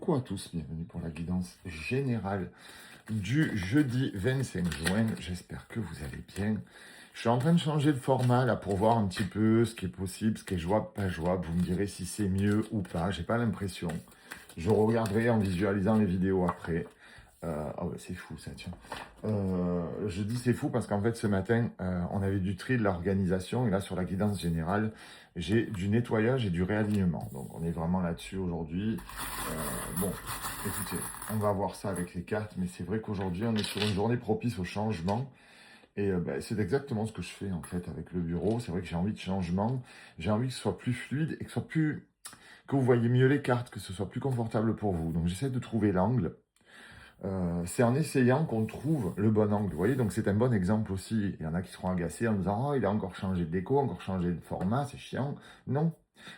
Coucou à tous, bienvenue pour la guidance générale du jeudi 25 juin. J'espère que vous allez bien. Je suis en train de changer de format là pour voir un petit peu ce qui est possible, ce qui est jouable, pas jouable. Vous me direz si c'est mieux ou pas, j'ai pas l'impression. Je regarderai en visualisant les vidéos après. Oh ouais, c'est fou ça, tiens. Je dis c'est fou parce qu'en fait ce matin, on avait du tri de l'organisation et là sur la guidance générale, j'ai du nettoyage et du réalignement. Donc on est vraiment là-dessus aujourd'hui. Bon, écoutez, on va voir ça avec les cartes, mais c'est vrai qu'aujourd'hui on est sur une journée propice au changement. Et c'est exactement ce que je fais en fait avec le bureau. C'est vrai que j'ai envie de changement, j'ai envie que ce soit plus fluide et que ce soit plus... que vous voyez mieux les cartes, que ce soit plus confortable pour vous. Donc j'essaie de trouver l'angle. C'est en essayant qu'on trouve le bon angle. Vous voyez, donc c'est un bon exemple aussi. Il y en a qui seront agacés en disant « Oh, il a encore changé de déco, encore changé de format, c'est chiant. » Non,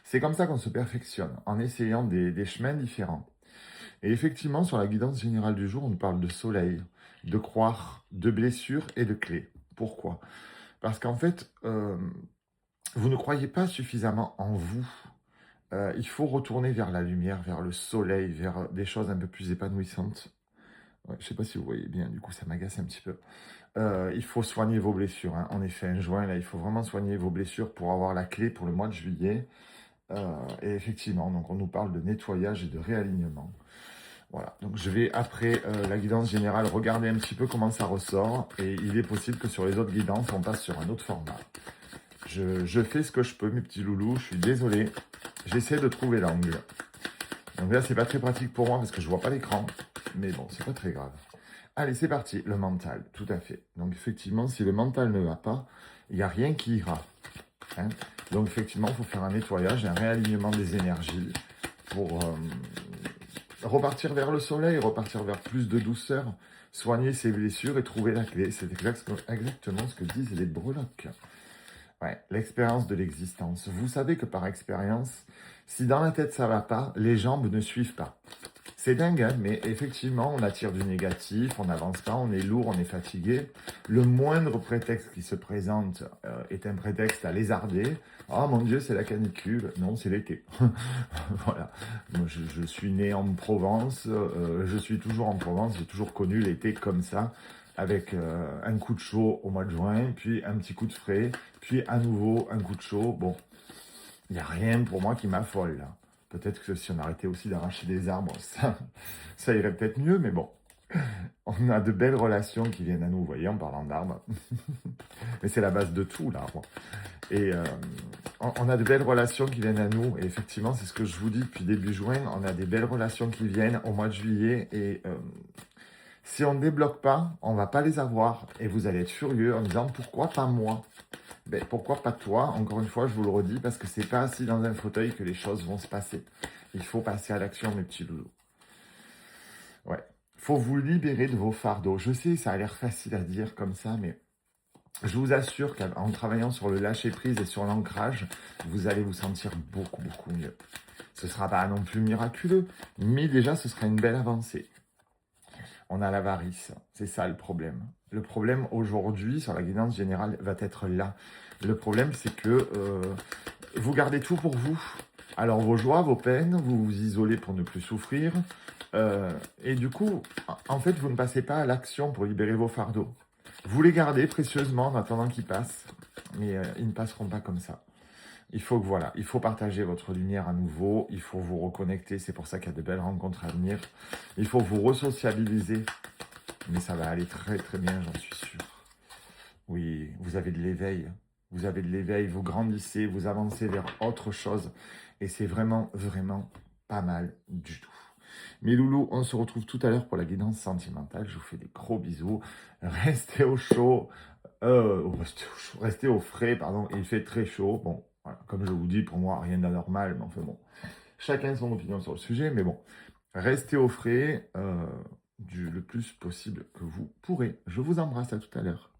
c'est comme ça qu'on se perfectionne, en essayant des chemins différents. Et effectivement, sur la guidance générale du jour, on nous parle de soleil, de croire, de blessures et de clés. Pourquoi? Parce qu'en fait, vous ne croyez pas suffisamment en vous. Il faut retourner vers la lumière, vers le soleil, vers des choses un peu plus épanouissantes. Ouais, je ne sais pas si vous voyez bien, du coup ça m'agace un petit peu. Il faut soigner vos blessures, hein. En effet, en juin, là, il faut vraiment soigner vos blessures pour avoir la clé pour le mois de juillet. Et effectivement, donc on nous parle de nettoyage et de réalignement. Voilà, donc je vais après la guidance générale regarder un petit peu comment ça ressort. Et il est possible que sur les autres guidances, on passe sur un autre format. Je fais ce que je peux, mes petits loulous, je suis désolé. J'essaie de trouver l'angle. Donc là, c'est pas très pratique pour moi parce que je vois pas l'écran. Mais bon, c'est pas très grave. Allez, c'est parti, le mental, tout à fait. Donc effectivement, si le mental ne va pas, il n'y a rien qui ira. Hein. Donc effectivement, il faut faire un nettoyage, un réalignement des énergies pour repartir vers le soleil, repartir vers plus de douceur, soigner ses blessures et trouver la clé. C'est exactement ce que disent les breloques. Ouais, l'expérience de l'existence. Vous savez que par expérience, si dans la tête ça va pas, les jambes ne suivent pas. C'est dingue, hein, mais effectivement, on attire du négatif, on n'avance pas, on est lourd, on est fatigué. Le moindre prétexte qui se présente est un prétexte à lézarder. Oh mon Dieu, c'est la canicule. Non, c'est l'été. Voilà. Moi, je suis né en Provence, je suis toujours en Provence, j'ai toujours connu l'été comme ça, avec un coup de chaud au mois de juin, puis un petit coup de frais, puis à nouveau un coup de chaud. Bon, il n'y a rien pour moi qui m'affole là. Peut-être que si on arrêtait aussi d'arracher des arbres, ça irait peut-être mieux, mais bon. On a de belles relations qui viennent à nous, vous voyez, en parlant d'arbres. Mais c'est la base de tout, l'arbre. Et on a de belles relations qui viennent à nous. Et effectivement, c'est ce que je vous dis depuis début juin. On a des belles relations qui viennent au mois de juillet. Et si on ne débloque pas, on ne va pas les avoir. Et vous allez être furieux en disant, pourquoi pas moi? Ben, pourquoi pas toi? Encore une fois, je vous le redis, parce que c'est pas assis dans un fauteuil que les choses vont se passer. Il faut passer à l'action, mes petits loulous. Ouais. Faut vous libérer de vos fardeaux. Je sais, ça a l'air facile à dire comme ça, mais je vous assure qu'en travaillant sur le lâcher-prise et sur l'ancrage, vous allez vous sentir beaucoup, beaucoup mieux. Ce ne sera pas non plus miraculeux, mais déjà, ce sera une belle avancée. On a l'avarice, c'est ça le problème. Le problème aujourd'hui, sur la guidance générale, va être là. Le problème, c'est que vous gardez tout pour vous. Alors, vos joies, vos peines, vous vous isolez pour ne plus souffrir. Et du coup, en fait, vous ne passez pas à l'action pour libérer vos fardeaux. Vous les gardez précieusement en attendant qu'ils passent, mais ils ne passeront pas comme ça. Il faut que voilà, il faut partager votre lumière à nouveau, il faut vous reconnecter, c'est pour ça qu'il y a de belles rencontres à venir. Il faut vous resociabiliser, mais ça va aller très très bien, j'en suis sûr. Oui, vous avez de l'éveil, vous grandissez, vous avancez vers autre chose, et c'est vraiment, vraiment pas mal du tout. Mes loulous, on se retrouve tout à l'heure pour la guidance sentimentale. Je vous fais des gros bisous. Restez au chaud. Restez au frais, pardon. Il fait très chaud. Bon, voilà, comme je vous dis, pour moi, rien d'anormal. Mais enfin bon, chacun son opinion sur le sujet. Mais bon, restez au frais le plus possible que vous pourrez. Je vous embrasse à tout à l'heure.